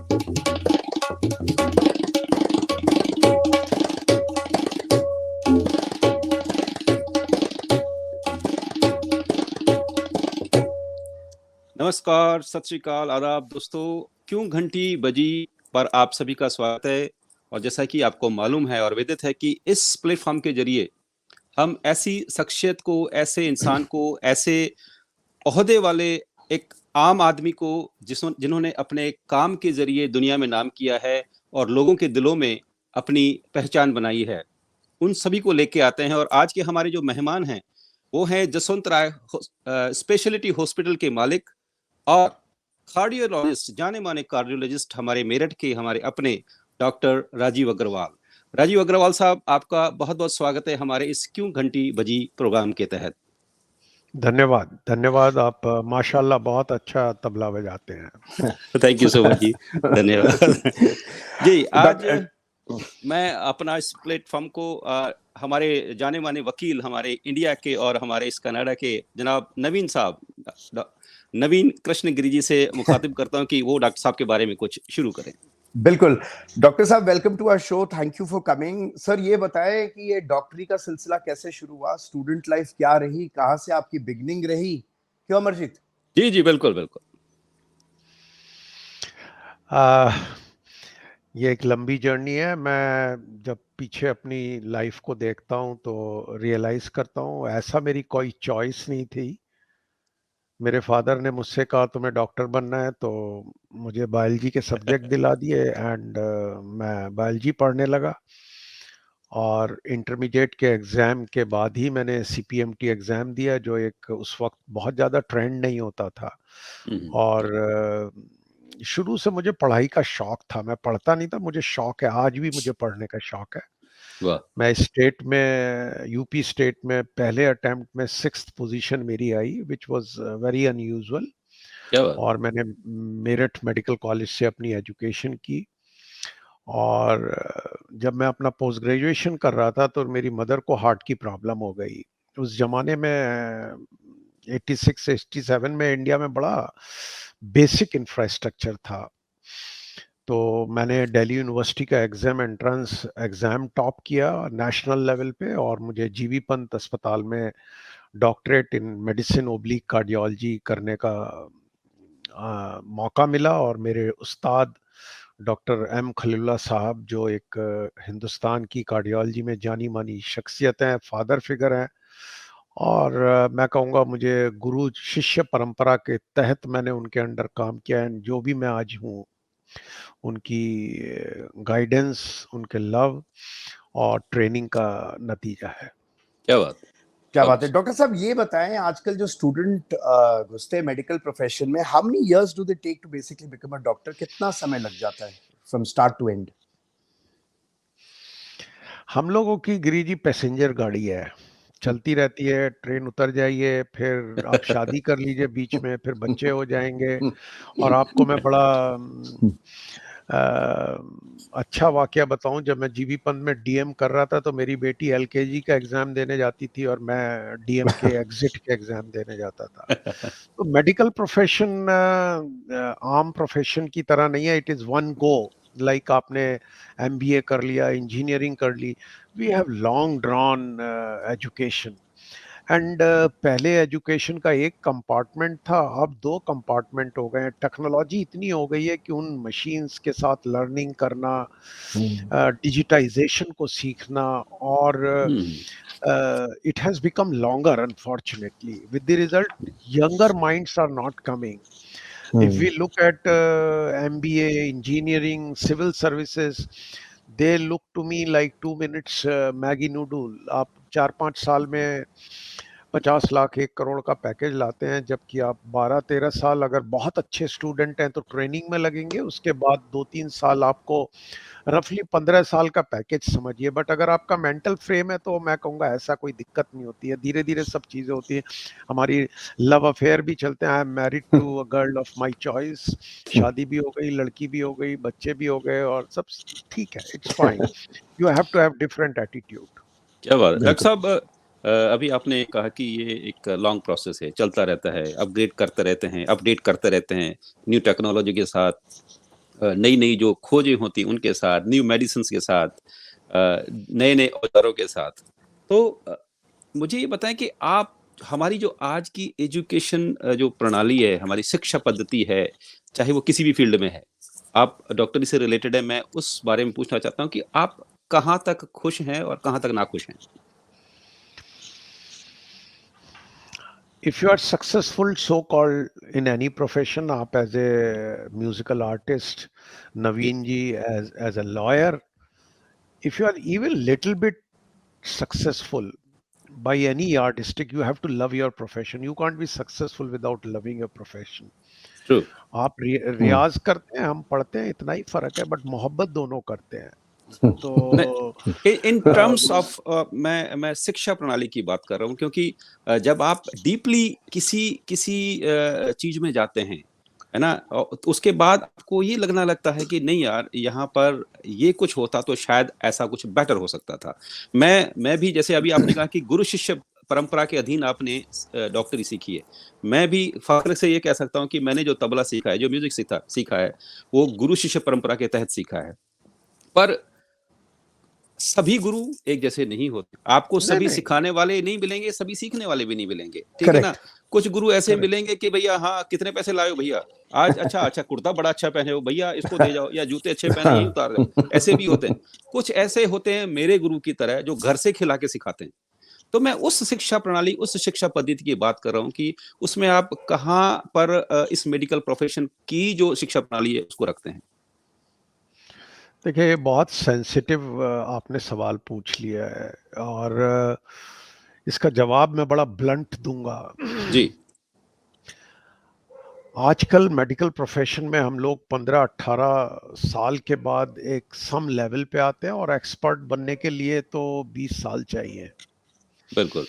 नमस्कार, सत श्री अकाल, आदाब दोस्तों। क्यों घंटी बजी पर आप सभी का स्वागत है। और जैसा कि आपको मालूम है और विदित है कि इस प्लेटफॉर्म के जरिए हम ऐसी शख्सियत को, ऐसे इंसान को, ऐसे ओहदे वाले एक आम आदमी को जिन्होंने अपने काम के जरिए दुनिया में नाम किया है और लोगों के दिलों में अपनी पहचान बनाई है, उन सभी को लेके आते हैं। और आज के हमारे जो मेहमान हैं वो हैं जसवंत राय स्पेशलिटी हॉस्पिटल के मालिक और कार्डियोलॉजिस्ट, जाने माने कार्डियोलॉजिस्ट, हमारे मेरठ के हमारे अपने डॉक्टर राजीव अग्रवाल। राजीव अग्रवाल साहब, आपका बहुत बहुत स्वागत है हमारे इस क्यों घंटी बजी प्रोग्राम के तहत। धन्यवाद धन्यवाद। आप माशाल्लाह बहुत अच्छा तबला बजाते हैं। थैंक यू सो मच जी, धन्यवाद जी। आज मैं अपना इस प्लेटफॉर्म को हमारे जाने माने वकील, हमारे इंडिया के और हमारे इस कनाडा के जनाब नवीन साहब, नवीन कृष्णगिरी जी से मुखातिब करता हूं कि वो डॉक्टर साहब के बारे में कुछ शुरू करें। बिल्कुल डॉक्टर साहब, welcome to our show, thank you for coming. Sir, ये बताएं कि ये डॉक्टरी का सिलसिला कैसे शुरू हुआ, स्टूडेंट लाइफ क्या रही, कहां से आपकी बिगनिंग रही, क्यों अमरजीत? जी जी, बिल्कुल बिल्कुल। ये एक लंबी जर्नी है। मैं जब पीछे अपनी लाइफ को देखता हूँ तो रियलाइज करता हूँ ऐसा मेरी कोई चॉइस नहीं थी। मेरे फादर ने मुझसे कहा तुम्हें डॉक्टर बनना है, तो मुझे बायोलॉजी के सब्जेक्ट दिला दिए एंड मैं बायोलॉजी पढ़ने लगा। और इंटरमीडिएट के एग्ज़ाम के बाद ही मैंने सीपीएमटी एग्ज़ाम दिया, जो एक उस वक्त बहुत ज़्यादा ट्रेंड नहीं होता था। और शुरू से मुझे पढ़ाई का शौक था। मैं पढ़ता नहीं था, मुझे शौक है, आज भी मुझे पढ़ने का शौक है। मैं स्टेट में, यूपी स्टेट में पहले अटेम्प्ट में 6th पोजीशन मेरी आई, विच वाज वेरी अनयूजुअल। और मैंने मेरठ मेडिकल कॉलेज से अपनी एजुकेशन की। और जब मैं अपना पोस्ट ग्रेजुएशन कर रहा था तो मेरी मदर को हार्ट की प्रॉब्लम हो गई। उस जमाने में 86-87 में इंडिया में बड़ा बेसिक इंफ्रास्ट्रक्चर था। तो मैंने दिल्ली यूनिवर्सिटी का एग्जाम, एंट्रेंस एग्जाम टॉप किया नेशनल लेवल पे, और मुझे जीबी पंत अस्पताल में doctorate in medicine oblique cardiology करने का मौका मिला। और मेरे उस्ताद डॉक्टर एम खलीलुल्लाह साहब, जो एक हिंदुस्तान की कार्डियोलॉजी में जानी मानी शख्सियत हैं, फादर फिगर हैं, और मैं कहूँगा मुझे गुरु शिष्य परंपरा के तहत मैंने उनके अंडर काम किया है। जो भी मैं आज हूँ उनकी गाइडेंस, उनके लव और ट्रेनिंग का नतीजा है। क्या बात है। डॉक्टर साहब, ये बताएं, आजकल जो स्टूडेंट घुसते हैं मेडिकल प्रोफेशन में, how many years do they take to basically become a doctor? कितना समय लग जाता है फ्रॉम स्टार्ट टू एंड? हम लोगों की गिरी जी पैसेंजर गाड़ी है, चलती रहती है। ट्रेन उतर जाइए, फिर आप शादी कर लीजिए बीच में, फिर बच्चे हो जाएंगे। और आपको मैं बड़ा अच्छा वाकया बताऊं, जब मैं जीबी पंत में डीएम कर रहा था तो मेरी बेटी एलकेजी का एग्जाम देने जाती थी और मैं डीएम के एग्जिट के एग्जाम देने जाता था। तो मेडिकल प्रोफेशन आम प्रोफेशन की तरह नहीं है। It is one go, like आपने एमबीए कर लिया, इंजीनियरिंग कर ली। We have long drawn education. And पहले एजुकेशन का एक कंपार्टमेंट था, अब 2 कंपार्टमेंट हो गए हैं। टेक्नोलॉजी इतनी हो गई है कि उन मशीन्स के साथ लर्निंग करना, डिजिटाइजेशन को सीखना, और it has become longer unfortunately, with the result younger minds are not coming. If we look at MBA, engineering, civil services, they look to me like 2 minutes Maggi noodle. आप 4-5 साल में 50 लाख 1 करोड़ का package लाते हैं, जबकि आप 12-13 साल अगर बहुत अच्छे स्टूडेंट हैं तो ट्रेनिंग में लगेंगे। उसके बाद 2-3 साल आपको रफली 15 साल का पैकेज समझिए। बट अगर आपका मेंटल फ्रेम है तो मैं कहूँगा ऐसा कोई दिक्कत नहीं होती है। धीरे धीरे सब चीज़ें होती हैं। हमारी लव अफेयर भी चलते हैं। I am married to a girl of my choice. शादी भी हो गई, लड़की भी हो गई, बच्चे भी हो गए, और सब ठीक है। It's fine. You have to have different attitude. क्या बात है डॉक्टर साहब। अभी आपने कहा कि ये एक लॉन्ग प्रोसेस है, चलता रहता है, अपग्रेड करते रहते हैं, अपडेट करते रहते हैं न्यू टेक्नोलॉजी के साथ। नई नई जो खोजें होती उनके साथ, न्यू मेडिसिन के साथ, नए नए औजारों के साथ। तो मुझे ये बताएं कि आप हमारी जो आज की एजुकेशन जो प्रणाली है, हमारी शिक्षा पद्धति है, चाहे वो किसी भी फील्ड में है, आप डॉक्टरी से रिलेटेड है, मैं उस बारे में पूछना चाहता हूँ कि आप कहाँ तक खुश हैं और कहाँ तक नाखुश हैं? If you are successful so called in any profession, आप as a musical artist, जी, Naveen ji as a lawyer, if you are even little bit successful by any yardstick, you have to love your profession. You can't be successful without loving your profession. True. आप रियाज करते हैं, हम पढ़ते हैं, इतना ही फर्क है, बट मोहब्बत दोनों करते हैं। मैं तो इन टर्म्स ऑफ मैं शिक्षा प्रणाली की बात कर रहा हूँ, क्योंकि जब आप डीपली किसी किसी चीज में जाते हैं, है ना, तो उसके बाद आपको ये लगना लगता है कि नहीं यार, यहाँ पर ये कुछ होता तो शायद ऐसा कुछ बेटर हो सकता था। मैं भी, जैसे अभी आपने कहा कि गुरु शिष्य परंपरा के अधीन आपने डॉक्टरी सीखी है, मैं भी फख्र से ये कह सकता हूँ कि मैंने जो तबला सीखा है, जो म्यूजिक सीखा सीखा है, वो गुरु शिष्य परंपरा के तहत सीखा है। पर सभी गुरु एक जैसे नहीं होते। आपको नहीं सभी नहीं, सिखाने वाले नहीं मिलेंगे, सभी सीखने वाले भी नहीं मिलेंगे, ठीक है ना? करेक्ट। कुछ गुरु ऐसे करेक्ट। मिलेंगे कि भैया हाँ, कितने पैसे लाए हो भैया? आज अच्छा, अच्छा कुर्ता बड़ा अच्छा पहने हो भैया, इसको दे जाओ, या जूते अच्छे पहने यही उतार दो। ऐसे भी होते हैं। कुछ ऐसे होते हैं मेरे गुरु की तरह जो घर से खिला के सिखाते हैं। तो मैं उस शिक्षा प्रणाली, उस शिक्षा पद्धति की बात कर रहा हूँ कि उसमें आप कहाँ पर इस मेडिकल प्रोफेशन की जो शिक्षा प्रणाली है उसको रखते हैं? देखिए, ये बहुत सेंसिटिव आपने सवाल पूछ लिया है, और इसका जवाब मैं बड़ा ब्लंट दूंगा। जी, आजकल मेडिकल प्रोफेशन में हम लोग 15-18 साल के बाद एक सम लेवल पे आते हैं, और एक्सपर्ट बनने के लिए तो 20 साल चाहिए। बिल्कुल।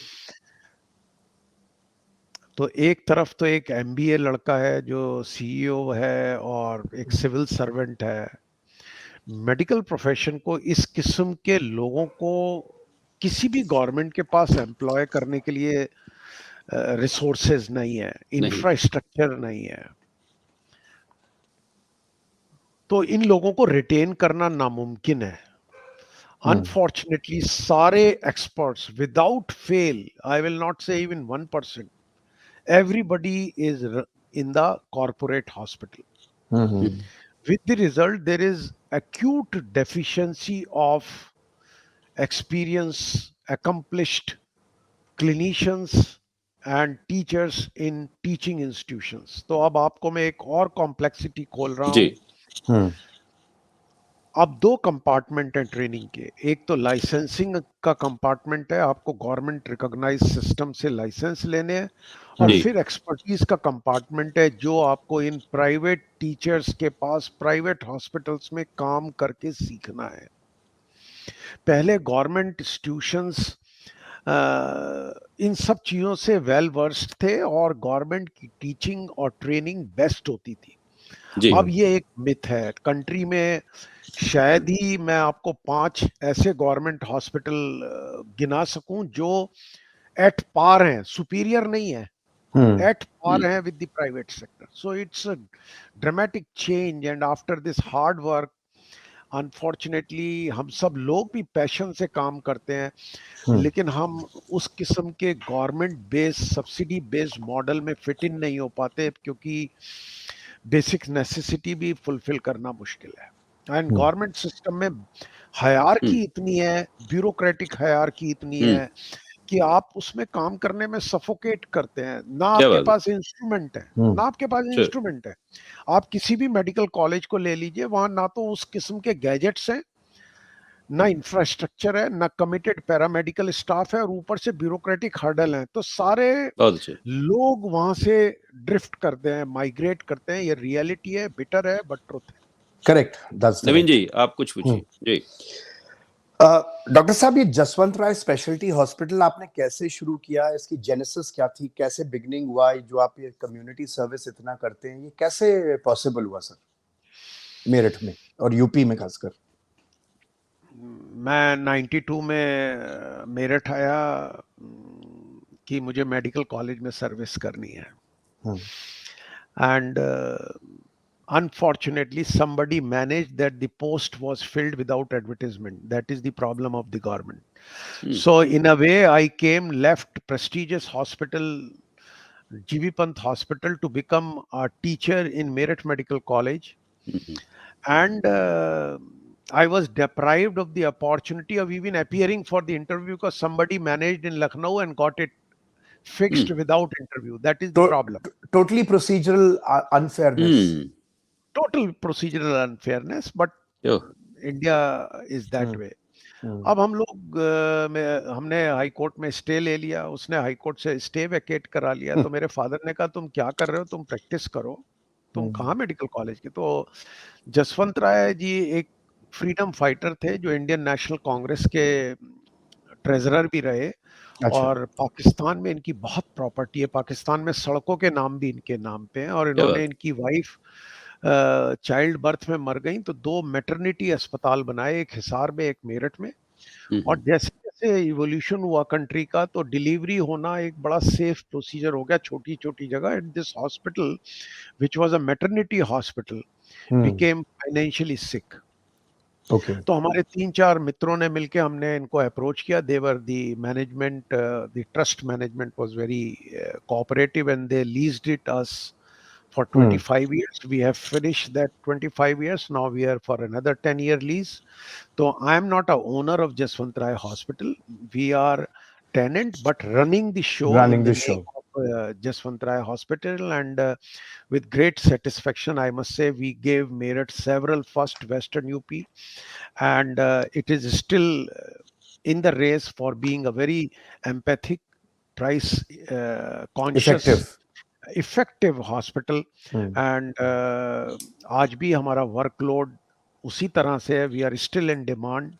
तो एक तरफ तो एक एमबीए लड़का है जो सीईओ है, और एक सिविल सर्वेंट है। मेडिकल प्रोफेशन को, इस किस्म के लोगों को किसी भी गवर्नमेंट के पास एम्प्लॉय करने के लिए रिसोर्सेज नहीं है, नहीं। इंफ्रास्ट्रक्चर नहीं है। तो इन लोगों को रिटेन करना नामुमकिन है। अनफॉर्चुनेटली सारे experts without fail, I will not से even 1%, everybody is in the corporate hospital. With the result, there is acute deficiency of experienced, accomplished clinicians and teachers in teaching institutions. तो अब आपको मैं एक और कॉम्प्लेक्सिटी खोल रहा जी, हूँ। अब 2 कंपार्टमेंट हैं ट्रेनिंग के। एक तो लाइसेंसिंग का कंपार्टमेंट है, आपको गवर्नमेंट रिकॉग्नाइज सिस्टम से लाइसेंस लेने हैं, और जी, फिर एक्सपर्टीज का कंपार्टमेंट है, जो आपको इन प्राइवेट टीचर्स के पास प्राइवेट हॉस्पिटल्स में काम करके सीखना है। पहले गवर्नमेंट इंस्टीट्यूशंस इन सब चीज़ों से वेल वर्स्ड थे, और गवर्नमेंट की टीचिंग और ट्रेनिंग बेस्ट होती थी। जी, अब ये एक मिथ है कंट्री में। शायद ही मैं आपको 5 ऐसे गवर्नमेंट हॉस्पिटल गिना सकूं जो एट पार हैं, सुपीरियर नहीं है, एट पार हैं with the private sector. So it's a dramatic change, and after this hard work, unfortunately हम सब लोग भी पैशन से काम करते हैं, लेकिन हम उस किस्म के government based, subsidy based model में फिट इन नहीं हो पाते, क्योंकि बेसिक नेसेसिटी भी फुलफिल करना मुश्किल है। एंड गवर्नमेंट सिस्टम में हायरार्की इतनी है, ब्यूरोक्रेटिक हायरार्की इतनी हुँ, है कि आप उसमें काम करने में सफोकेट करते हैं। ना क्या आपके बात है! पास इंस्ट्रूमेंट है, ना आपके पास श्योर, इंस्ट्रूमेंट है। आप किसी भी मेडिकल कॉलेज को ले लीजिए, वहां ना तो उस किस्म के गैजेट्स हैं, ना इंफ्रास्ट्रक्चर है, ना कमिटेड पैरामेडिकल स्टाफ है, और ऊपर से ब्यूरोक्रेटिक हर्डल है। तो सारे बहुत अच्छे। लोग वहां से ड्रिफ्ट करते हैं, माइग्रेट करते हैं। ये रियलिटी है, बिटर है, बट ट्रुथ है। Correct, that's the Naveen right. जी, आप कुछ पूछिए। जी, डॉक्टर साहब, ये जसवंत राय स्पेशलिटी हॉस्पिटल आपने कैसे शुरू किया? इसकी जेनेसिस क्या थी? कैसे बिगनिंग हुआ? जो आप ये कम्युनिटी सर्विस इतना करते हैं, ये कैसे पॉसिबल हुआ सर, मेरठ में और यूपी में खासकर? मैं 92 में मेरठ आया कि मुझे मेडिकल कॉलेज में सर्विस करनी है। And unfortunately somebody managed that the post was filled without advertisement. That is the problem of the government. So in a way I left prestigious hospital, GV Pant Hospital, to become a teacher in Meerut Medical College. And I was deprived of the opportunity of even appearing for the interview because somebody managed in Lucknow and got it fixed without interview. That is the problem. Totally procedural unfairness. Total procedural unfairness, but India is that way. अब हम लोग हमने high court में stay ले लिया, उसने high court से stay vacate करा लिया। तो मेरे फादर ने कहा तुम क्या कर रहे हो, तुम प्रैक्टिस करो, तुम कहाँ मेडिकल कॉलेज के। तो जसवंत राय जी एक फ्रीडम फाइटर थे जो इंडियन नेशनल कांग्रेस के ट्रेजरर भी रहे। और पाकिस्तान में इनकी बहुत प्रॉपर्टी है, पाकिस्तान में सड़कों के नाम भी इनके नाम पे हैं। और इन्होंने, इनकी वाइफ चाइल्ड बर्थ में मर गई तो 2 मैटरनिटी अस्पताल बनाए, एक हिसार में एक मेरठ में। और जैसे जैसे इवोल्यूशन हुआ कंट्री का तो डिलीवरी होना एक बड़ा सेफ प्रोसीजर हो गया, छोटी छोटी जगह। And this hospital which was a maternity hospital became financially sick. तो हमारे 3-4 मित्रों ने मिलके हमने इनको अप्रोच किया। There the management, the trust management was very cooperative and they leased it us for 25 years. We have finished that 25 years. Now we are for another 10-year lease. So I am not a owner of Jaswant Rai Hospital. We are tenant, but running the show. Jaswant Rai Hospital, and with great satisfaction, I must say, we gave Meerut several first Western UP, and it is still in the race for being a very empathic, price conscious, effective hospital. And आज भी हमारा workload उसी तरह से है. We are still in demand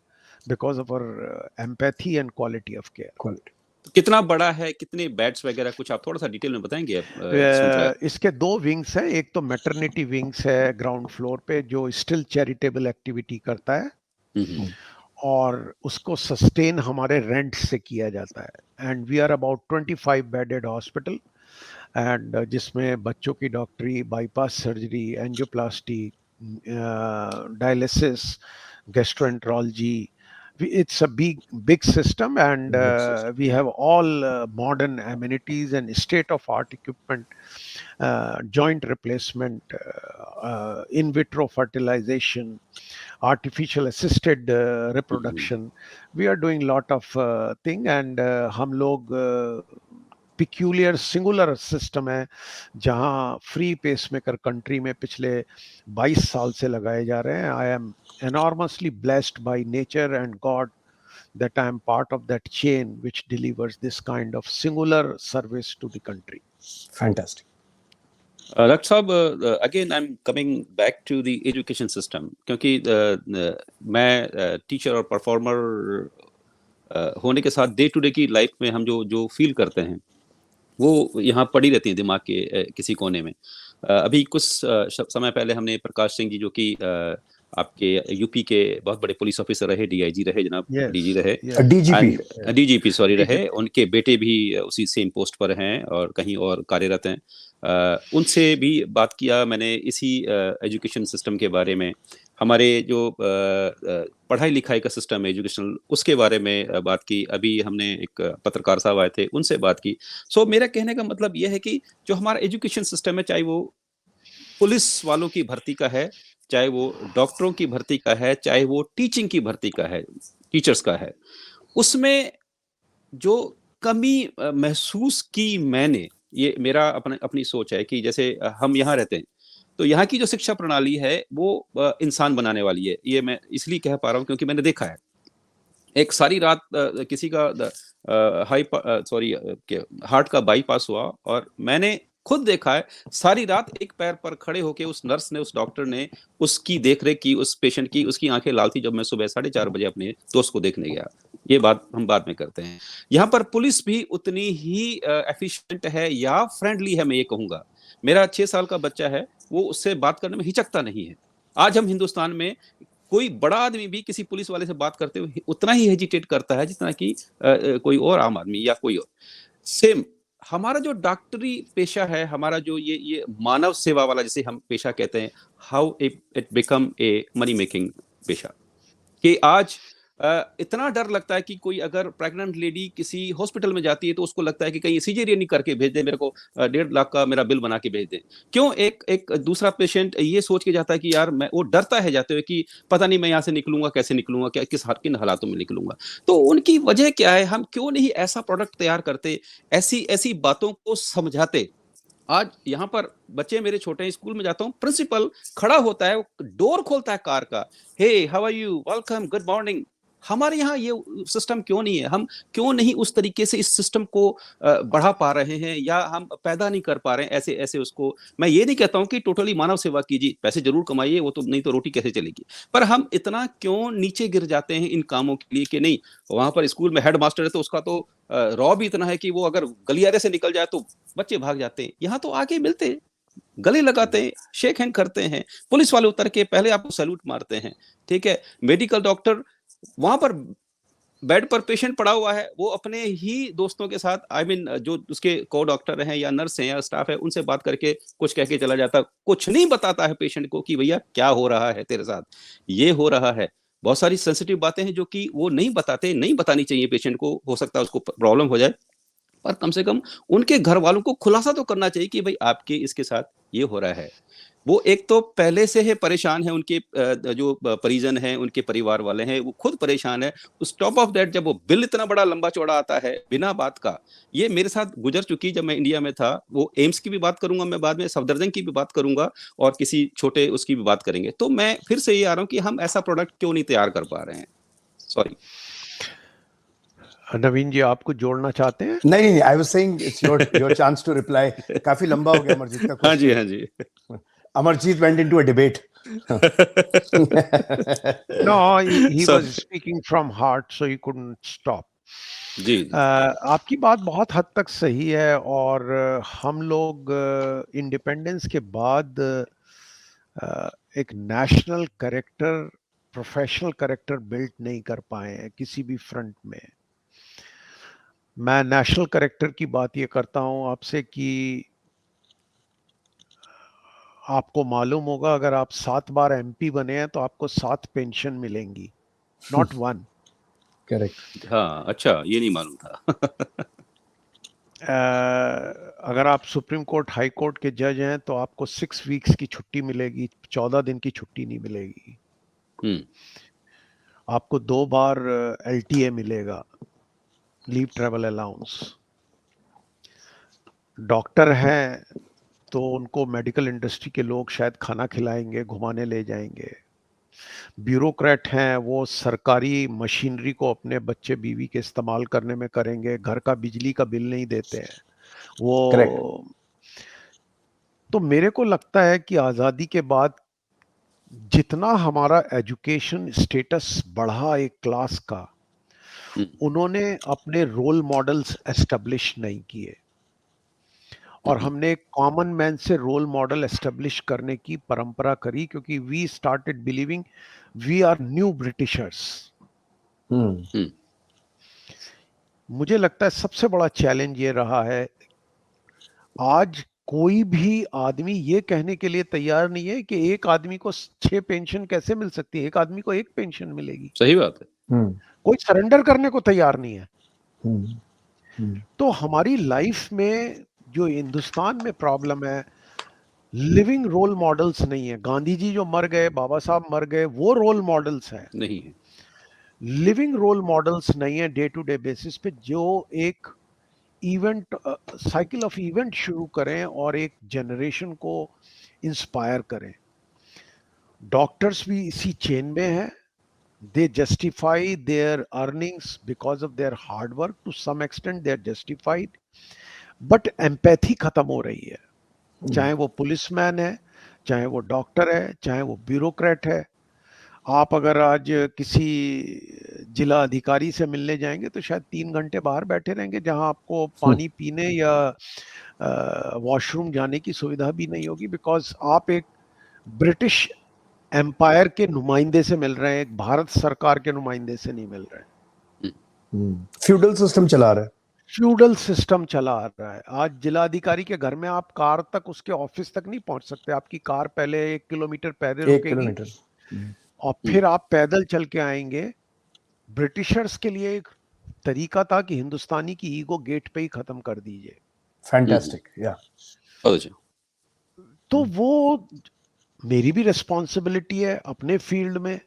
because of our empathy and quality of care. कितना बड़ा है, कितने बेड्स वगैरह, कुछ आप थोड़ा सा डिटेल में बताएंगे? इसके 2 विंग्स है. एक तो मैटरनिटी विंग्स है ग्राउंड फ्लोर पे जो स्टिल चैरिटेबल एक्टिविटी करता है और उसको सस्टेन हमारे रेंट से किया जाता है. And we are about 25 bedded hospital, and जिसमें बच्चों की डॉक्टरी, bypass surgery, angioplasty, dialysis, gastroenterology. It's a big system, and we have all modern amenities and state-of-art equipment, joint replacement, in vitro fertilization, artificial assisted reproduction. We are doing lot of thing, and हम लोग peculiar singular system है जहां free pacemaker country में पिछले 22 साल से लगाए जा रहे हैं. I am enormously blessed by nature and God that I am part of that chain which delivers this kind of singular service to the country. Fantastic. Dr. साहब, again I'm coming back to the education system, क्योंकि मैं teacher और performer होने के साथ day to day की life में हम जो फील करते हैं वो यहाँ पड़ी रहती है दिमाग के किसी कोने में. अभी कुछ समय पहले हमने प्रकाश सिंह जी, जो कि आपके यूपी के बहुत बड़े पुलिस ऑफिसर रहे, डीआईजी रहे, जनाब डीजी रहे, डीजीपी सॉरी रहे, उनके बेटे भी उसी सेम पोस्ट पर हैं और कहीं और कार्यरत हैं. उनसे भी बात किया मैंने इसी एजुकेशन सिस्टम के बारे में, हमारे जो पढ़ाई लिखाई का सिस्टम है एजुकेशनल, उसके बारे में बात की. अभी हमने एक पत्रकार साहब आए थे, उनसे बात की. सो मेरा कहने का मतलब यह है कि जो हमारा एजुकेशन सिस्टम है, चाहे वो पुलिस वालों की भर्ती का है, चाहे वो डॉक्टरों की भर्ती का है, चाहे वो टीचिंग की भर्ती का है, टीचर्स का है, उसमें जो कमी महसूस की मैंने, ये मेरा अपनी सोच है कि जैसे हम यहाँ रहते हैं तो यहाँ की जो शिक्षा प्रणाली है वो इंसान बनाने वाली है. ये मैं इसलिए कह पा रहा हूँ क्योंकि मैंने देखा है. एक सारी रात किसी का हार्ट का बाईपास हुआ और मैंने खुद देखा है सारी रात एक पैर पर खड़े होके उस नर्स ने, उस डॉक्टर ने उसकी देखरेख की, उस पेशेंट की. उसकी आंखें लाल थी जब मैं सुबह 4:30 बजे अपने दोस्त को देखने गया. ये बात हम बाद में करते हैं. यहाँ पर पुलिस भी उतनी ही एफिशिएंट है या फ्रेंडली है. मैं ये कहूंगा, मेरा 6 साल का बच्चा है, वो उससे बात करने में हिचकता नहीं है. आज हम हिंदुस्तान में कोई बड़ा आदमी भी किसी पुलिस वाले से बात करते हुए उतना ही हेजिटेट करता है जितना कि कोई और आम आदमी या कोई और. सेम हमारा जो डॉक्टरी पेशा है, हमारा जो ये मानव सेवा वाला जिसे हम पेशा कहते हैं, how it become a money making पेशा, कि आज इतना डर लगता है कि कोई अगर प्रेग्नेंट लेडी किसी हॉस्पिटल में जाती है तो उसको लगता है कि कहीं सीजेरियन नहीं करके भेज दे, मेरे को 1.5 लाख का मेरा बिल बना के भेज दे। क्यों? एक दूसरा पेशेंट ये सोच के जाता है कि यार वो डरता है जाते हुए कि पता नहीं मैं यहाँ से निकलूंगा कैसे, निकलूंगा क्या, किन हालातों में निकलूंगा। तो उनकी वजह क्या है? हम क्यों नहीं ऐसा प्रोडक्ट तैयार करते, ऐसी ऐसी बातों को समझाते। आज यहाँ पर बच्चे मेरे छोटे हैं, स्कूल में जाता हूँ, प्रिंसिपल खड़ा होता है, डोर खोलता है कार का, hey how are you, welcome, good morning. हमारे यहाँ ये सिस्टम क्यों नहीं है? हम क्यों नहीं उस तरीके से इस सिस्टम को बढ़ा पा रहे हैं, या हम पैदा नहीं कर पा रहे हैं ऐसे ऐसे उसको। मैं ये नहीं कहता हूँ कि टोटली मानव सेवा कीजिए, पैसे जरूर कमाइए, वो तो नहीं तो रोटी कैसे चलेगी, पर हम इतना क्यों नीचे गिर जाते हैं इन कामों के लिए कि नहीं, वहां पर स्कूल में हेड मास्टर है तो उसका तो रॉ भी इतना है कि वो अगर गलियारे से निकल जाए तो बच्चे भाग जाते हैं। यहाँ तो आगे मिलते हैं, गले लगाते हैं, शेक हैंड करते हैं, पुलिस वाले उतर के पहले आपको सैल्यूट मारते हैं, ठीक है। मेडिकल डॉक्टर वहां पर बेड पर पेशेंट पड़ा हुआ है, वो अपने ही दोस्तों के साथ, आई मीन जो उसके को डॉक्टर हैं या नर्स हैं या स्टाफ है, उनसे बात करके कुछ कह के चला जाता, कुछ नहीं बताता है पेशेंट को कि भैया क्या हो रहा है तेरे साथ, ये हो रहा है। बहुत सारी सेंसिटिव बातें हैं जो कि वो नहीं बताते, नहीं बतानी चाहिए पेशेंट को, हो सकता है उसको प्रॉब्लम हो जाए, पर कम से कम उनके घर वालों को खुलासा तो करना चाहिए कि भाई आपके इसके साथ ये हो रहा है। वो एक तो पहले से है परेशान है, उनके जो परिजन हैं, उनके परिवार वाले हैं, वो खुद परेशान है। उस टॉप ऑफ दैट जब वो बिल इतना बड़ा लंबा चौड़ा आता है बिना बात का, ये मेरे साथ गुजर चुकी जब मैं इंडिया में था। वो एम्स की भी बात करूंगा मैं, बाद में सफदरजंग की भी बात करूंगा, और किसी छोटे उसकी भी बात करेंगे। तो मैं फिर से ये आ रहा हूँ कि हम ऐसा प्रोडक्ट क्यों नहीं तैयार कर पा रहे हैं। सॉरी नवीन जी, आपको जोड़ना चाहते हैं? नहीं, I was saying it's your chance to reply. काफी लंबा हो गया अमरजीत का हाँ जी, क्वेश्चन। हाँ जी। Amarjeet went into a debate. No, he So- was speaking from heart, so he couldn't stop. जी आपकी बात बहुत हद तक सही है, और हम लोग इंडिपेंडेंस के बाद एक national character, professional character build नहीं कर पाए हैं किसी भी फ्रंट में। मैं नेशनल कैरेक्टर की बात ये करता हूं आपसे कि आपको मालूम होगा, अगर आप 7 बार एमपी बने हैं तो आपको 7 पेंशन मिलेंगी, नॉट 1। करेक्ट। हाँ, अच्छा, ये नहीं मालूम था। अगर आप सुप्रीम कोर्ट, हाई कोर्ट के जज हैं तो आपको 6 वीक्स की छुट्टी मिलेगी, 14 दिन की छुट्टी नहीं मिलेगी। आपको 2 बार एलटीए मिलेगा, लीव ट्रेवल अलाउंस। डॉक्टर हैं तो उनको मेडिकल इंडस्ट्री के लोग शायद खाना खिलाएंगे, घुमाने ले जाएंगे। ब्यूरोक्रेट हैं, वो सरकारी मशीनरी को अपने बच्चे बीवी के इस्तेमाल करने में करेंगे, घर का बिजली का बिल नहीं देते हैं वो। Correct. तो मेरे को लगता है कि आज़ादी के बाद जितना हमारा एजुकेशन स्टेटस बढ़ा एक क्लास का, उन्होंने अपने रोल मॉडल्स एस्टेब्लिश नहीं किए, और हमने एक कॉमन मैन से रोल मॉडल एस्टेब्लिश करने की परंपरा करी, क्योंकि we started believing we are new Britishers. मुझे लगता है सबसे बड़ा चैलेंज ये रहा है, आज कोई भी आदमी ये कहने के लिए तैयार नहीं है कि एक आदमी को 6 पेंशन कैसे मिल सकती है, एक आदमी को 1 पेंशन मिलेगी। सही बात है। कोई सरेंडर करने को तैयार नहीं है। तो हमारी लाइफ में जो हिंदुस्तान में प्रॉब्लम है, लिविंग रोल मॉडल्स नहीं है। गांधी जी जो मर गए, बाबा साहब मर गए, वो रोल मॉडल्स हैं, नहीं है। लिविंग रोल मॉडल्स नहीं है डे टू डे बेसिस पे, जो एक इवेंट, साइकिल ऑफ इवेंट शुरू करें और एक जनरेशन को इंस्पायर करें। डॉक्टर्स भी इसी चेन में हैं। They justify their earnings because of their hard work, to some extent they are justified, but empathy खत्म हो रही है। चाहे वो पुलिसमैन है, चाहे वो डॉक्टर है, चाहे वो ब्यूरोक्रेट है। आप अगर आज किसी जिला अधिकारी से मिलने जाएंगे तो शायद 3 घंटे बाहर बैठे रहेंगे, जहां आपको पानी पीने या वॉशरूम जाने की सुविधा भी नहीं होगी, बिकॉज आप एक ब्रिटिश एम्पायर के नुमाइंदे से मिल रहे हैं, एक भारत सरकार के नुमाइंदे से नहीं मिल रहे हैं। फ्यूडल सिस्टम चला रहा है। फ्यूडल सिस्टम चला आ रहा है। आज जिलाधिकारी के घर में आप कार तक, उसके ऑफिस तक नहीं पहुंच सकते। आपकी कार पहले 1 किलोमीटर पैदल 1 किलोमीटर। रुकेगी और फिर आप पैदल चल के आएंगे। ब्रिटिशर्स के लिए एक तरीका था कि हिंदुस्तानी की ईगो गेट पे ही खत्म कर दीजिए। फैंटास्टिक, या बहुत अच्छा। तो वो मेरी भी रिस्पॉन्सिबिलिटी है अपने फील्ड में,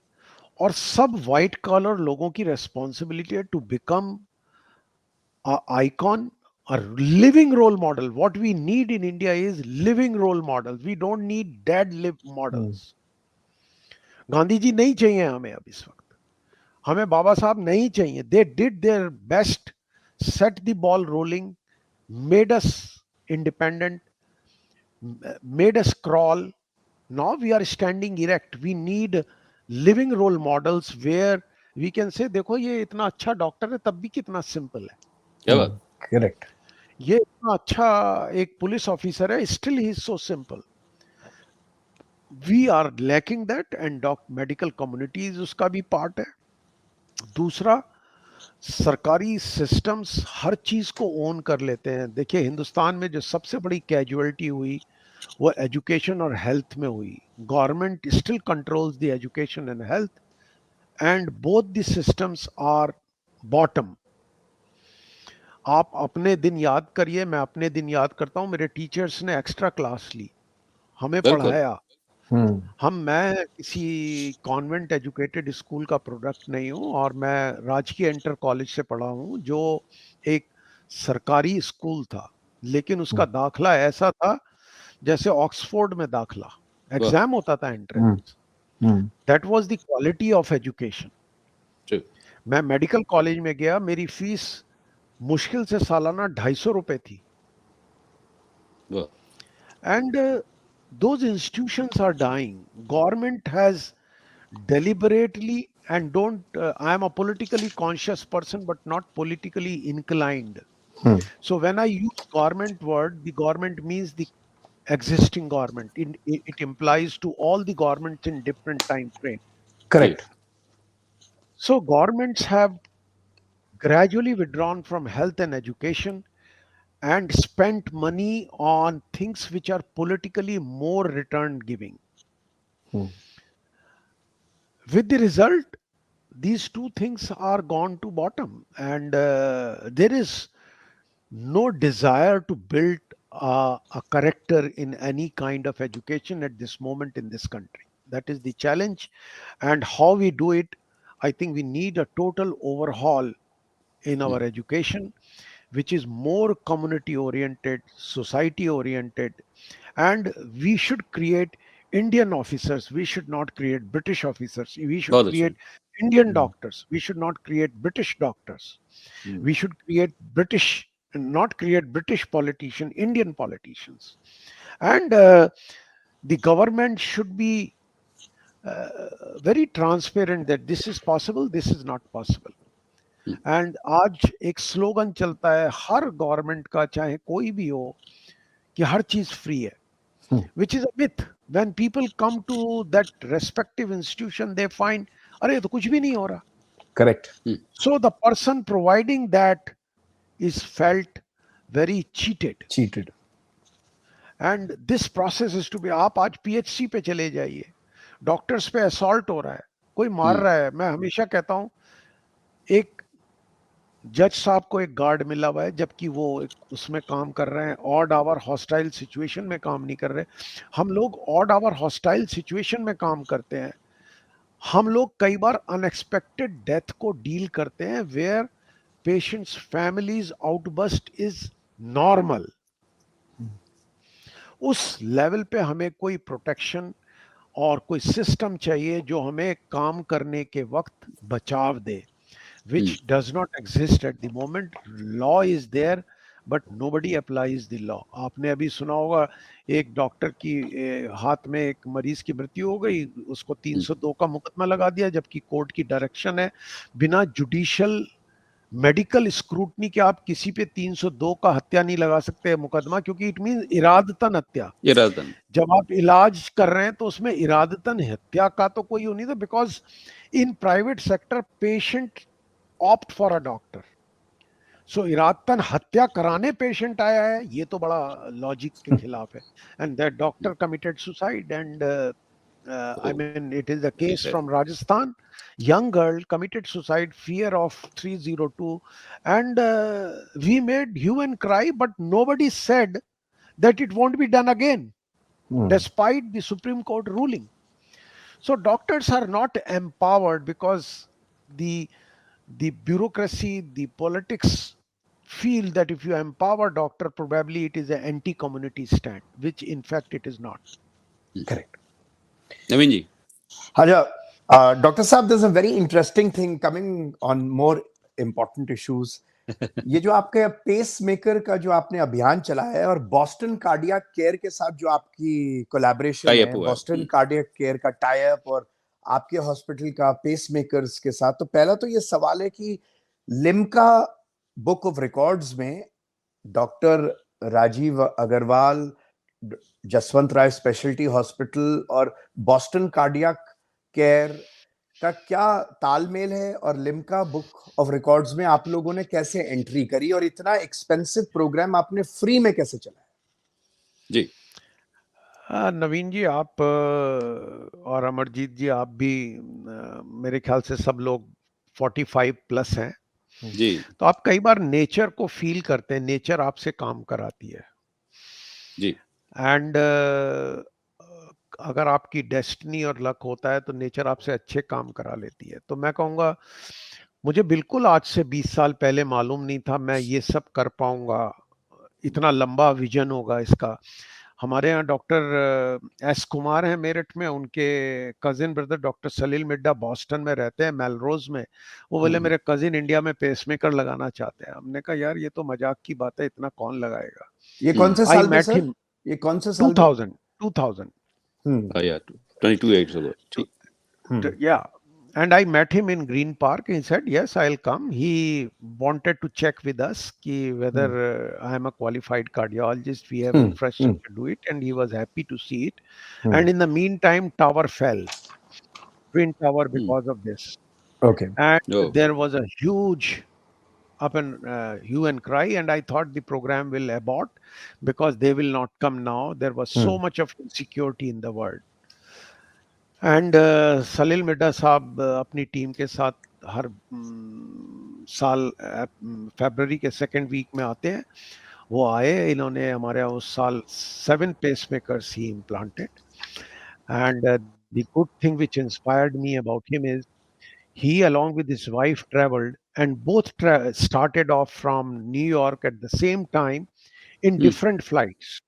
और सब वाइट कॉलर लोगों की रिस्पॉन्सिबिलिटी है to become icon, a living role model. What we need in India is living role models. We don't need dead live models. Gandhi ji नहीं चाहिए हमें अब इस वक्त, हमें बाबा साहब नहीं चाहिए। They did their best, set the ball rolling, made us independent, made us crawl. Now we are standing erect. We need living role models where we can say, देखो ये इतना अच्छा डॉक्टर है तब भी कितना सिंपल है, क्या बात। करेक्ट। ये इतना अच्छा एक पुलिस ऑफिसर है, still he is so simple. We are lacking that, and medical communities उसका भी पार्ट है। दूसरा, सरकारी सिस्टम्स हर चीज को ओन कर लेते हैं। देखिए हिंदुस्तान में जो सबसे बड़ी कैजुअलिटी हुई वो एजुकेशन और हेल्थ में हुई। Government still controls the education and health, and both the systems are bottom. आप अपने दिन याद करिए, मैं अपने दिन याद करता हूँ। मेरे टीचर्स ने एक्स्ट्रा क्लास ली, हमें बिल्कुल। पढ़ाया। मैं किसी कॉन्वेंट एजुकेटेड स्कूल का प्रोडक्ट नहीं हूँ, और मैं राजकीय इंटर कॉलेज से पढ़ा हूँ जो एक सरकारी स्कूल था, लेकिन उसका दाखला ऐसा था जैसे ऑक्सफोर्ड में दाखला, एग्जाम होता था entrance. That was the quality of education. मैं मेडिकल कॉलेज में गया, मेरी फीस मुश्किल से सालाना 250 रुपए थी, and those institutions are dying. Government has deliberately, and don't I am a politically conscious person but not politically inclined. So when I use government word, the government means the existing government. It implies to all the governments in different time frame. Correct. So governments have gradually withdrawn from health and education and spent money on things which are politically more return giving. With the result, these two things are gone to bottom, and there is no desire to build a character in any kind of education at this moment in this country. That is the challenge, and how we do it, I think we need a total overhaul in our education, which is more community oriented, society oriented, and we should create Indian officers. We should not create British officers. We should बहुत create Indian doctors. We should not create British doctors. We should create British, not create British politicians, Indian politicians. And the government should be very transparent that this is possible, this is not possible. And आज एक slogan चलता है हर government का, चाहे कोई भी हो, कि हर चीज फ्री है, which is a myth. When people come to that respective institution, they find, अरे तो कुछ भी नहीं हो रहा. Correct. So the person providing that is felt very cheated. And this process is to be, आप आज PHC पे चले जाइए, डॉक्टर्स पे असॉल्ट हो रहा है, कोई मार रहा है. मैं हमेशा कहता हूँ, एक जज साहब को एक गार्ड मिला हुआ है, जबकि वो उसमें काम कर रहे हैं, ऑड आवर हॉस्टाइल सिचुएशन में काम नहीं कर रहे. हम लोग ऑड आवर हॉस्टाइल सिचुएशन में काम करते हैं. हम लोग कई बार अनएक्सपेक्टेड डेथ को डील करते हैं, where patients families outburst is normal. उस लेवल पे हमें कोई प्रोटेक्शन और कोई सिस्टम चाहिए जो हमें काम करने के वक्त बचाव दे, which does not exist at the moment. Law is there, but nobody applies the law. आपने अभी सुना होगा, एक डॉक्टर की हाथ में एक मरीज की मृत्यु हो गई, उसको 302 का मुकदमा लगा दिया, जबकि कोर्ट की डायरेक्शन है बिना जुडिशियल मेडिकल स्क्रूटनी के आप किसी पे 302 का हत्या नहीं लगा सकते मुकदमा, क्योंकि इट मीन इरादतन हत्या. जब आप इलाज कर रहे हैं तो उसमें इरादतन हत्या का तो कोई नहीं था, because in private sector patient opt for a doctor. सो इरादतन हत्या कराने पेशेंट आया है, ये तो बड़ा लॉजिक के खिलाफ है. And that doctor committed suicide and I mean, it is a case from Rajasthan. Young girl committed suicide, fear of 302, and we made hue and cry, but nobody said that it won't be done again, despite the Supreme Court ruling. So doctors are not empowered because the bureaucracy, the politics feel that if you empower doctor, probably it is an anti-community stand, which in fact it is not. Correct. Naveen ji. Doctor साहब, there's a very interesting thing coming on more important issues. ये जो आपके pace maker का जो आपने अभियान चलाया है और बॉस्टन कार्डियक केयर के साथ जो आपकी कोलैबोरेशन है, बॉस्टन कार्डियक केयर का टाई अप और आपके हॉस्पिटल का पेस मेकर्स के साथ, तो पहला तो ये सवाल है कि लिम्का बुक ऑफ रिकॉर्ड्स में डॉक्टर राजीव अग्रवाल, जसवंत राय स्पेशलिटी हॉस्पिटल और बॉस्टन कार्डियक केयर का क्या तालमेल है, और लिम्का बुक ऑफ रिकॉर्ड्स में आप लोगों ने कैसे एंट्री करी और इतना एक्सपेंसिव प्रोग्राम आपने फ्री में कैसे चलाया? जी. नवीन जी, आप और अमरजीत जी, आप भी मेरे ख्याल से सब लोग 45 प्लस हैं जी. तो आप कई बार नेचर को फील करते हैं, नेचर आपसे काम कराती है जी. एंड अगर आपकी डेस्टिनी और लक होता है तो नेचर आपसे अच्छे काम करा लेती है. तो मैं कहूँगा, मुझे बिल्कुल आज से 20 साल पहले मालूम नहीं था मैं ये सब कर पाऊंगा, इतना लंबा विजन होगा इसका. हमारे यहाँ डॉक्टर एस कुमार हैं मेरठ में, उनके कजिन ब्रदर डॉक्टर सलील मिड्डा बॉस्टन में रहते हैं, मेलरोज में. वो बोले मेरे कजिन इंडिया में पेसमेकर लगाना चाहते हैं. हमने कहा यार ये तो मजाक की बात है, इतना कौन लगाएगा. ये कौन से साल में सर? ये कौन से साल? 2000. Yeah, 22 years ago. Yeah. And I met him in Green Park. He said, yes, I'll come. He wanted to check with us whether I am a qualified cardiologist. We have infrastructure to do it. And he was happy to see it. And in the meantime, tower fell. Twin Tower because of this. Okay. And there was a huge up and hue and cry. And I thought the program will abort because they will not come now. There was so much of insecurity in the world. And Salil Midda साहब अपनी team के साथ हर साल फरवरी के second week में आते हैं. वो आए, इन्होंने हमारे उस साल 7 pacemakers he implanted. And the good thing which inspired me about him is he along with his wife traveled and both started off from New York at the same time in different flights,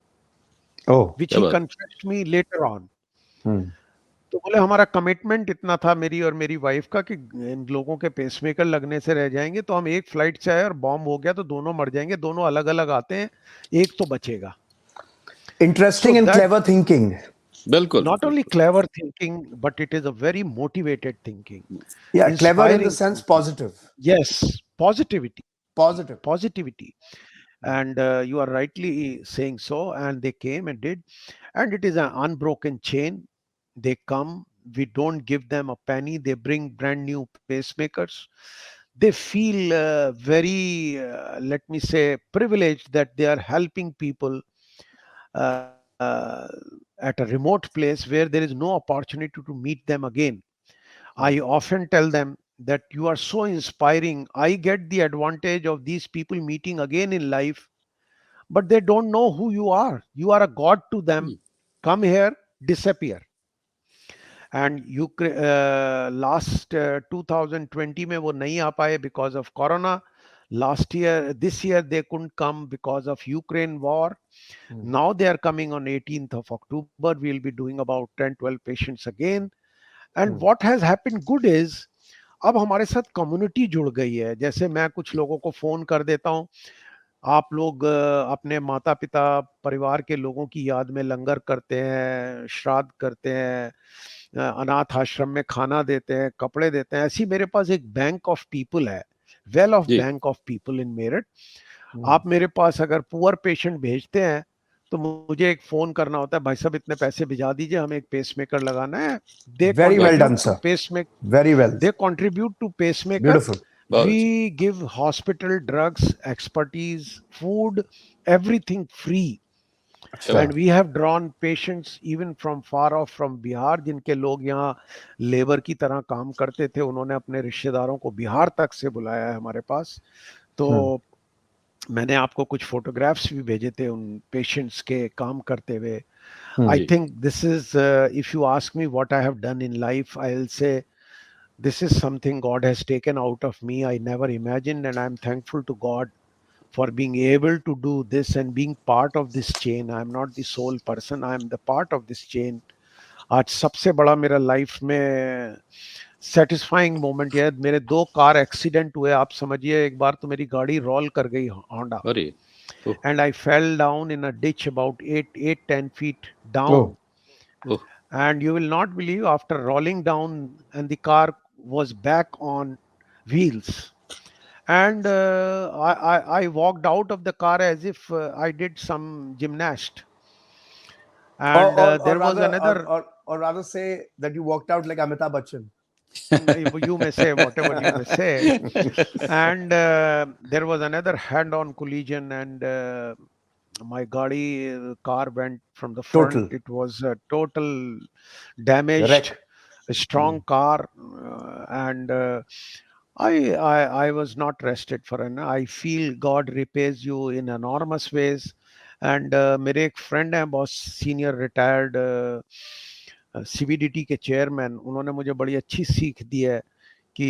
which he confessed me later on. तो बोले हमारा commitment इतना था मेरी और मेरी wife का कि इन लोगों के पेसमेकर लगने से रह जाएंगे, तो हम एक फ्लाइट से आए और बॉम्ब हो गया तो दोनों मर जाएंगे, दोनों अलग अलग आते हैं, एक तो बचेगा. Interesting and clever thinking. बिल्कुल. Not only clever thinking, but it is a very motivated thinking. Yeah, clever in the sense positive. Yes, positivity. Positivity. And you are rightly saying so. And they came and did. And it is an unbroken chain. They come, we don't give them a penny. They bring brand new pacemakers. They feel very, let me say, privileged that they are helping people at a remote place where there is no opportunity to meet them again. I often tell them that you are so inspiring. I get the advantage of these people meeting again in life, but they don't know who you are. You are a god to them. Come here, disappear. And you last 2020 में वो नहीं आ पाए because of corona. This year they couldn't come because of Ukraine war. Now they are coming on 18th of October. We'll be doing about 10-12 patients again. And what has happened good is, अब हमारे साथ community जुड़ गई है. जैसे मैं कुछ लोगों को फोन कर देता हूँ, आप लोग अपने माता पिता परिवार के लोगों की याद में लंगर करते हैं, श्राद्ध करते हैं, अनाथ आश्रम में खाना देते हैं, कपड़े देते हैं. ऐसी मेरे पास एक बैंक ऑफ पीपल है, well of bank of people in Meerut. आप मेरे पास अगर पुअर पेशेंट भेजते हैं तो मुझे एक फोन करना होता है, भाई साहब इतने पैसे भिजा दीजिए, हमें एक पेसमेकर लगाना है. Very well done, sir. Pacemaker. Very well. They contribute to pacemaker. Beautiful. बहुत अच्छी। We give hospital drugs, expertise, food, everything free. अच्छा And we have drawn patients even from far off from Bihar, जिनके लोग यहाँ labour की तरह काम करते थे, उन्होंने अपने रिश्तेदारों को बिहार तक से बुलाया है हमारे पास। तो मैंने आपको कुछ फोटोग्राफ्स भी भेजे थे उन पेशेंट्स के काम करते हुए। I ji think this is, if you ask me what I have done in life, I'll say this is something God has taken out of me. I never imagined, and I'm thankful to God for being able to do this and being part of this chain. I'm not the sole person, I'm the part of this chain. आज सबसे बड़ा मेरा life में satisfying moment ये है, मेरे 2 car accident हुए। आप समझिए, एक बार तो मेरी गाड़ी रोल कर गई होंडा, अरे ओह and I fell down in a ditch about 10 feet oh down. Oh And you will not believe, after rolling down and the car was back on wheels, and I walked out of the car as if I did some gymnast. And there was another, or rather say that you walked out like Amitabh Bachchan. you may say whatever you may say. And there was another head-on collision, and my car went from the front. Total It was total damaged, wreck. a strong car, and I was not rested for an. I feel God repays you in enormous ways. And मेरे एक friend हैं, बहुत senior retired CBDT के chairman, उन्होंने मुझे बड़ी अच्छी सीख दी है कि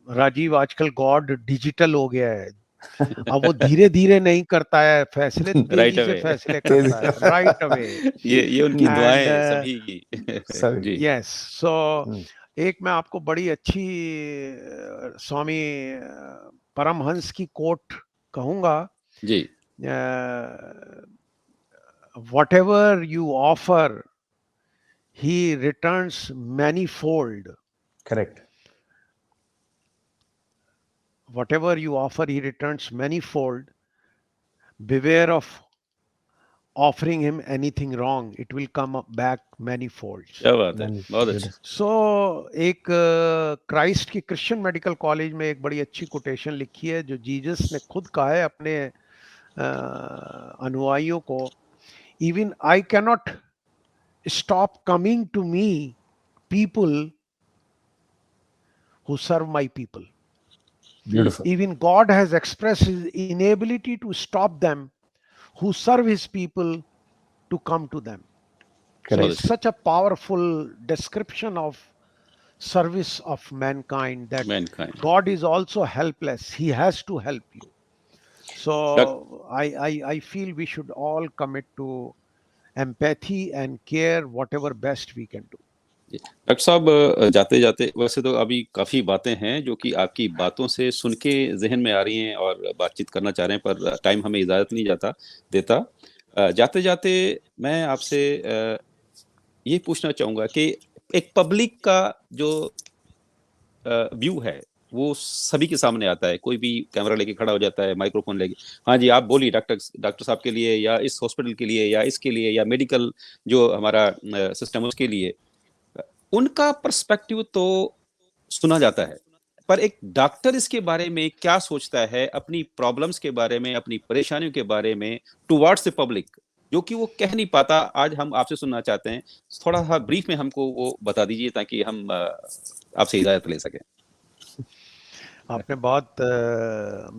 राजीव, आजकल गॉड डिजिटल हो गया है। अब वो धीरे धीरे नहीं करता है फैसले, राइट तेजी से अवे फैसले करता है, राइट अवे। ये उनकी एंड दुआएं सभी की सभी जी यस, सो हम्म, एक मैं आपको बड़ी अच्छी स्वामी परमहंस की कोट कहूंगा। जी Whatever you offer, he returns manifold. correct. Whatever you offer, he returns manifold. Beware of offering him anything wrong. It will come back manifold. क्या बात है, Many- बहुत अच्छी। सो एक क्राइस्ट की क्रिश्चियन मेडिकल कॉलेज में एक बड़ी अच्छी कोटेशन लिखी है, जो जीसस ने खुद कहा है अपने अनुयायियों को, even I cannot stop coming to me people who serve my people. Beautiful. Even God has expressed his inability to stop them who serve his people to come to them. So Correct. it's such a powerful description of service of mankind, that Mankind God is also helpless. He has to help you. So I feel we should all commit to empathy and care, whatever best we can do. Doctor साहब, जाते जाते वैसे तो अभी काफी बातें हैं जो कि आपकी बातों से सुन के जहन में आ रही हैं और बातचीत करना चाह रहे हैं, पर टाइम हमें इजाजत नहीं देता। जाते जाते मैं आपसे ये पूछना चाहूंगा कि एक पब्लिक का जो व्यू है वो सभी के सामने आता है, कोई भी कैमरा लेके खड़ा हो जाता है, माइक्रोफोन लेके, हाँ जी आप बोलिए डॉक्टर साहब के लिए या इस हॉस्पिटल के लिए या इसके लिए या मेडिकल जो हमारा सिस्टम है उसके लिए, उनका पर्सपेक्टिव तो सुना जाता है, पर एक डॉक्टर इसके बारे में क्या सोचता है, अपनी प्रॉब्लम्स के बारे में, अपनी परेशानियों के बारे में टुवर्ड्स द पब्लिक, जो कि वो कह नहीं पाता, आज हम आपसे सुनना चाहते हैं। थोड़ा सा ब्रीफ में हमको वो बता दीजिए ताकि हम आपसे हिदायत ले सकें। आपने बहुत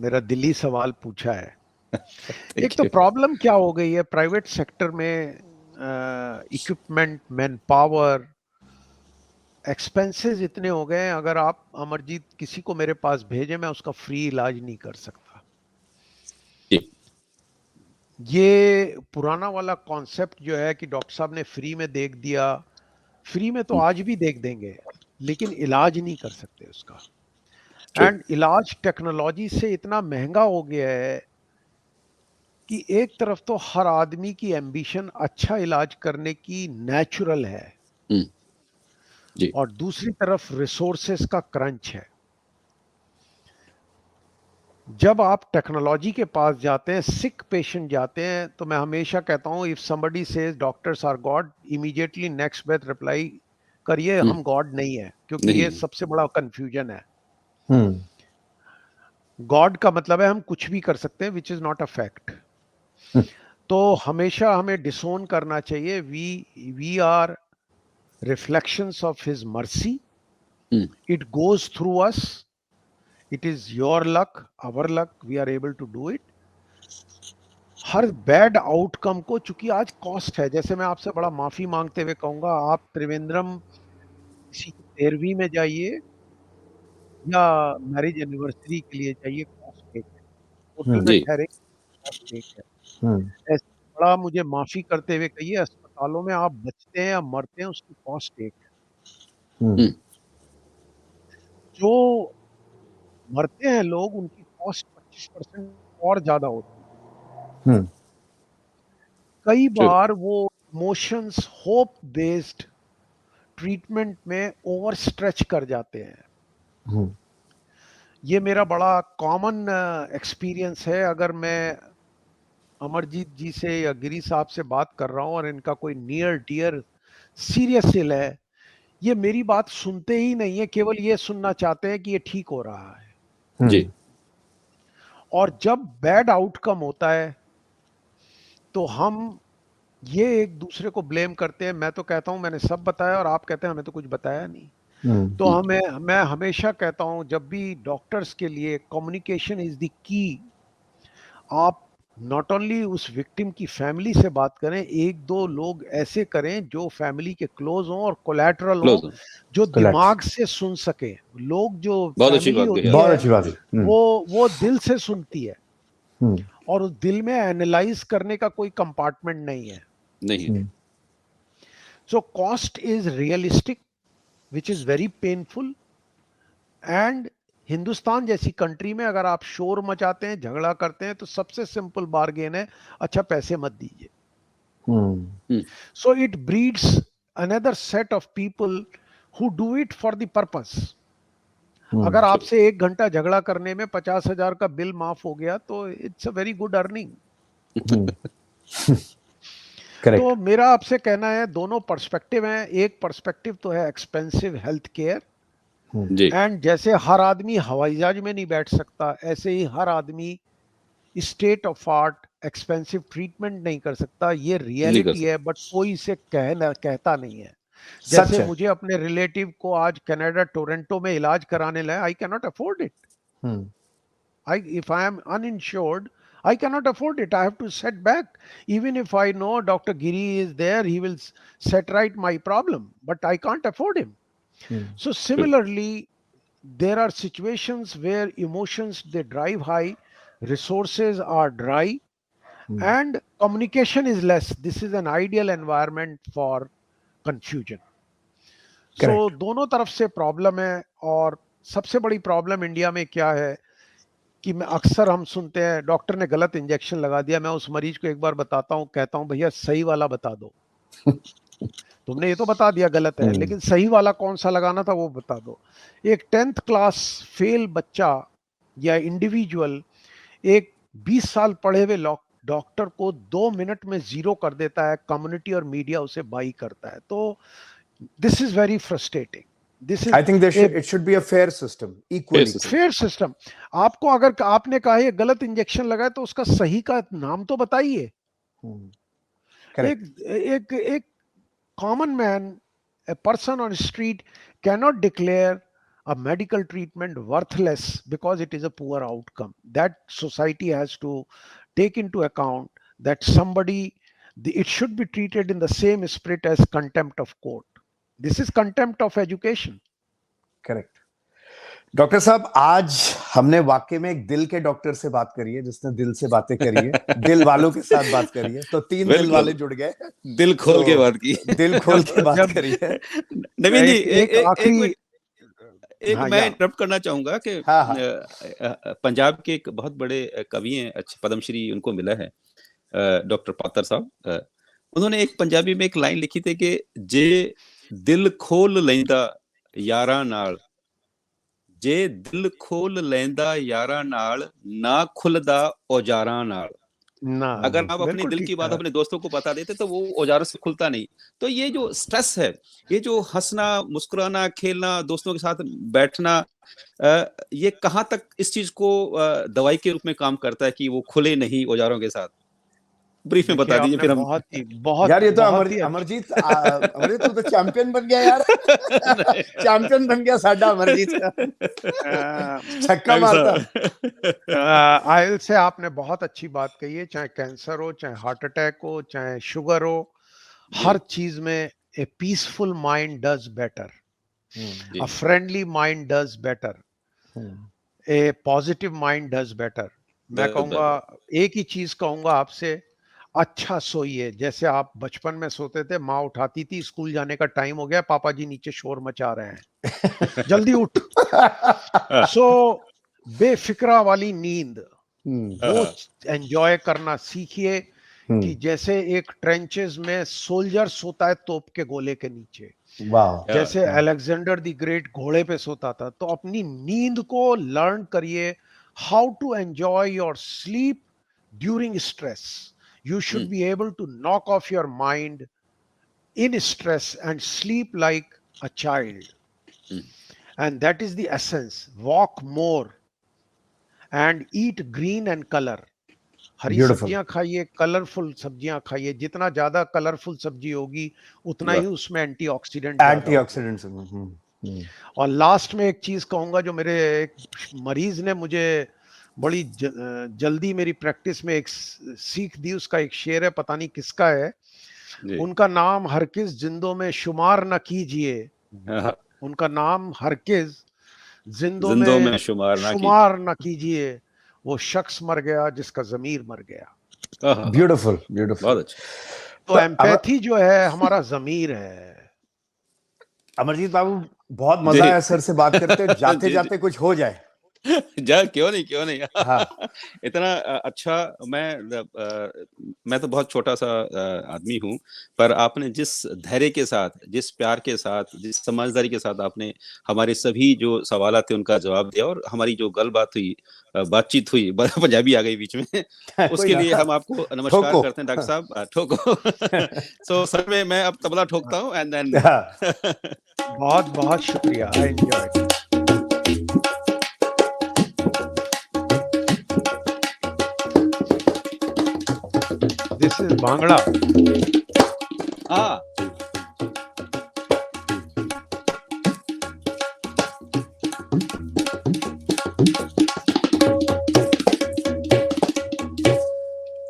मेरा दिली सवाल पूछा है। एक तो you. प्रॉब्लम क्या हो गई है प्राइवेट सेक्टर में, इक्विपमेंट, मैन पावर, एक्सपेंसेस इतने हो गए हैं। अगर आप अमरजीत किसी को मेरे पास भेजे, मैं उसका फ्री इलाज नहीं कर सकता। जी। ये पुराना वाला कॉन्सेप्ट जो है कि डॉक्टर साहब ने फ्री में देख दिया, फ्री में तो आज भी देख देंगे, लेकिन इलाज नहीं कर सकते उसका। एंड इलाज टेक्नोलॉजी से इतना महंगा हो गया है कि एक तरफ तो हर आदमी की एम्बिशन अच्छा इलाज करने की नेचुरल है, जी। और दूसरी तरफ रिसोर्सेस का क्रंच है। जब आप टेक्नोलॉजी के पास जाते हैं, सिक पेशेंट जाते हैं, तो मैं हमेशा कहता हूं, if somebody says doctors are God, immediately next breath reply करिए हम गॉड नहीं है, क्योंकि नहीं। ये सबसे बड़ा कंफ्यूजन है। गॉड का मतलब है हम कुछ भी कर सकते हैं, which is not a fact. तो हमेशा हमें डिसोन करना चाहिए, we are reflections of his mercy, it goes through us, it is your luck, our luck, we are able to do it. हर बैड आउटकम को, चूंकि आज कॉस्ट है, जैसे मैं आपसे बड़ा माफी मांगते हुए कहूंगा, आप त्रिवेंद्रम किसी की 13वीं में जाइए या मैरिज एनिवर्सरी के लिए जाइए, कॉस्ट एक है, होटल में जी ठहरे, कॉस्ट एक है। ऐसे बड़ा मुझे माफी करते हुए कहिए, अस्पतालों में आप बचते हैं या मरते हैं, उसकी कॉस्ट एक है। जो मरते हैं लोग, उनकी कॉस्ट 25% और ज्यादा होती है। कई बार वो इमोशंस होप बेस्ड ट्रीटमेंट में ओवर स्ट्रेच कर जाते हैं। ये मेरा बड़ा कॉमन एक्सपीरियंस है। अगर मैं अमरजीत जी से या गिरी साहब से बात कर रहा हूं और इनका कोई नियर डियर सीरियस इल है, ये मेरी बात सुनते ही नहीं है, केवल ये सुनना चाहते हैं कि ये ठीक हो रहा है। जी और जब बैड आउटकम होता है तो हम ये एक दूसरे को ब्लेम करते हैं। मैं तो कहता हूं मैंने सब बताया और आप कहते हैं हमें तो कुछ बताया नहीं। तो मैं हमेशा कहता हूं, जब भी डॉक्टर्स के लिए कम्युनिकेशन इज द की। आप नॉट ओनली उस विक्टिम की फैमिली से बात करें, एक दो लोग ऐसे करें जो फैमिली के क्लोज हों और कोलैटरल हों, जो दिमाग से सुन सके। लोग जो फैमिली होती है, बहुत अच्छी बात है। वो दिल से सुनती है, और उस दिल में एनालाइज करने का कोई कंपार्टमेंट नहीं है। नहीं। So cost is realistic, which is very painful. And Hindustan जैसी कंट्री में अगर आप शोर मचाते हैं, झगड़ा करते हैं, तो सबसे सिंपल बार्गेन है, अच्छा पैसे मत दीजिए। So it breeds another set of people who do it for the purpose. अगर आपसे 1 घंटा झगड़ा करने में 50,000 का बिल माफ हो गया, तो it's a very good earning. तो मेरा आपसे कहना है, दोनों पर्सपेक्टिव हैं। एक पर्सपेक्टिव तो है एक्सपेंसिव हेल्थ केयर, एंड जैसे हर आदमी हवाई जहाज में नहीं बैठ सकता, ऐसे ही हर आदमी state of art expensive treatment नहीं कर सकता। ये रियलिटी है, बट कोई इसे कहता नहीं है। जैसे मुझे अपने रिलेटिव को आज कनाडा टोरंटो में इलाज कराने लाए, I can not afford it. If I am uninsured, I cannot afford it. I have to set back. Even if I know Dr. Giri is there, he will set right my problem, but I can't afford him. So similarly, there are situations where emotions, they drive high, resources are dry, and communication is less. This is an ideal environment for confusion. So दोनों तरफ से problem है। और सबसे बड़ी problem India में क्या है कि मैं अक्सर हम सुनते हैं, डॉक्टर ने गलत इंजेक्शन लगा दिया। मैं उस मरीज को एक बार बताता हूँ, कहता हूँ भैया सही वाला बता दो। तुमने ये तो बता दिया गलत है, लेकिन सही वाला कौन सा लगाना था वो बता दो। एक 10th क्लास फेल बच्चा या इंडिविजुअल एक 20 साल पढ़े हुए डॉक्टर को 2 मिनट में जीरो कर देता है। कम्युनिटी और मीडिया उसे बाई करता है। तो this is very frustrating. I think it should be a fair system, equally fair system. आपको अगर आपने कहा ये गलत इंजेक्शन लगाया, तो उसका सही का नाम तो बताइए। एक common man, a person on street cannot declare a medical treatment worthless because it is a poor outcome. That society has to take into account that it should be treated in the same spirit as contempt of court. This is contempt of education. Correct. Doctor साहब, आज हमने वाकई में एक दिल के doctor से बात करी है, जिसने दिल से बातें करी है, दिल वालों के साथ बात करी है। तो 3 दिल वाले जुड़ गए, दिल खोल के बात की, दिल खोल के बात करी है। नवीन जी, एक मैं इंटरप्ट करना चाहूंगा कि पंजाब के एक बहुत बड़े कवि हैं, अच्छे पद्मश्री उनको मिला है, डॉक्टर पातर साहब। उन्होंने एक पंजाबी में एक लाइन लिखी थी कि जे दिल खोल लेंदा यारा नाल, जे दिल खोल लेंदा यारा नाल, ना खुलदा औजारां नाल। अगर आप अपने दिल की बात अपने दोस्तों को बता देते तो वो औजारों से खुलता नहीं। तो ये जो स्ट्रेस है, ये जो हंसना, मुस्कुराना, खेलना, दोस्तों के साथ बैठना, ये कहाँ तक इस चीज को दवाई के रूप में काम करता है कि वो खुले नहीं औजारों के साथ? ब्रीफ में देखिए, बता दीजिए, आपने फिर हम बहुत यार ये तो बहुत ही अमरजीत अमरजीत तू तो चैंपियन बन गया यार। चैंपियन बन गया साडा अमरजीत का। छक्का मारता। आयल से आपने बहुत अच्छी बात कही है। चाहे कैंसर हो, चाहे हार्ट अटैक हो, चाहे शुगर हो, हर चीज में a peaceful mind does better, जी। A friendly mind does better, a positive mind does better. मैं Does कहूंगा, एक ही चीज कहूंगा आपसे, अच्छा सोइए। जैसे आप बचपन में सोते थे, माँ उठाती थी, स्कूल जाने का टाइम हो गया, पापा जी नीचे शोर मचा रहे हैं, जल्दी उठ। सो बेफिक्रा वाली नींद, वो एंजॉय करना सीखिए कि जैसे एक ट्रेंचेस में सोल्जर सोता है तोप के गोले के नीचे, वाह। जैसे अलेक्जेंडर द ग्रेट घोड़े पे सोता था। तो अपनी नींद को लर्न करिए, how to enjoy your sleep during stress. You should be able to knock off your mind in stress and sleep like a child. And that is the essence. Walk more and eat green and color. Hari Beautiful. सब्जियां खाइए, colourful सब्जियां खाइए। जितना ज्यादा colourful सब्जी होगी, उतना ही उसमें एंटीऑक्सीडेंट एंटीऑक्सीडेंट्स। और लास्ट में एक चीज कहूंगा, जो मेरे एक मरीज ने मुझे बड़ी जल्दी मेरी प्रैक्टिस में एक सीख दी। उसका एक शेर है, पता नहीं किसका है। उनका नाम हरगिज जिंदों में शुमार न कीजिए, उनका नाम हरगिज जिंदों में शुमार न कीजिए, वो शख्स मर गया जिसका जमीर मर गया। ब्यूटीफुल, ब्यूटीफुल, बहुत अच्छा। तो एम्पैथी जो है हमारा जमीर है। अमरजीत बाबू, बहुत मजा आया सर से बात करते। जाते जाते कुछ हो जाए। क्यों नहीं। हाँ। इतना अच्छा। मैं तो बहुत छोटा सा आदमी हूँ, पर आपने जिस धैर्य के साथ, जिस प्यार के साथ, जिस समझदारी के साथ आपने हमारे सभी जो सवाल थे उनका जवाब दिया, और हमारी जो बातचीत हुई, पंजाबी आ गई बीच में, उसके लिए हम आपको नमस्कार करते हैं डॉक्टर साहब। ठोको। सो सर में मैं अब तबला ठोकता हूँ एंड देन बहुत बहुत शुक्रिया। I enjoyed. This is Bhangra. Ah.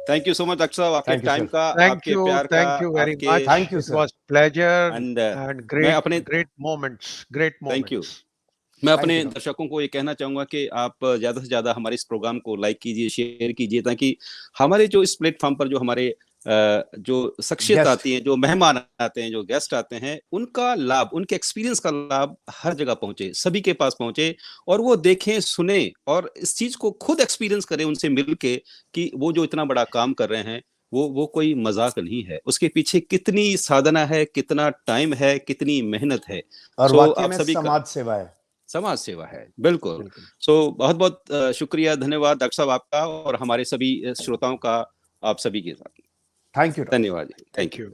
Thank you so much, doctor साहब, आपके टाइम का, आपके प्यार का, thank you very much. Thank you, sir. It was pleasure and great moments. Thank you. मैं अपने दर्शकों को ये कहना चाहूंगा कि आप ज्यादा से ज्यादा हमारे इस प्रोग्राम को लाइक कीजिए, शेयर कीजिए, ताकि हमारे जो इस प्लेटफॉर्म पर जो हमारे जो शख्सियत आती हैं, जो मेहमान आते हैं, जो गेस्ट आते हैं, उनका लाभ, उनके एक्सपीरियंस का लाभ हर जगह पहुंचे, सभी के पास पहुंचे, और वो देखें, सुने और इस चीज को खुद एक्सपीरियंस करें उनसे मिलके कि वो जो इतना बड़ा काम कर रहे हैं, वो कोई मजाक नहीं है। उसके पीछे कितनी साधना है, कितना टाइम है, कितनी मेहनत है, और वाकई में समाज सेवा है। समाज सेवा है, बिल्कुल। सो बहुत बहुत शुक्रिया, धन्यवाद डॉक्टर साहब आपका और हमारे सभी श्रोताओं का, आप सभी के साथ। थैंक यू, धन्यवाद, थैंक यू।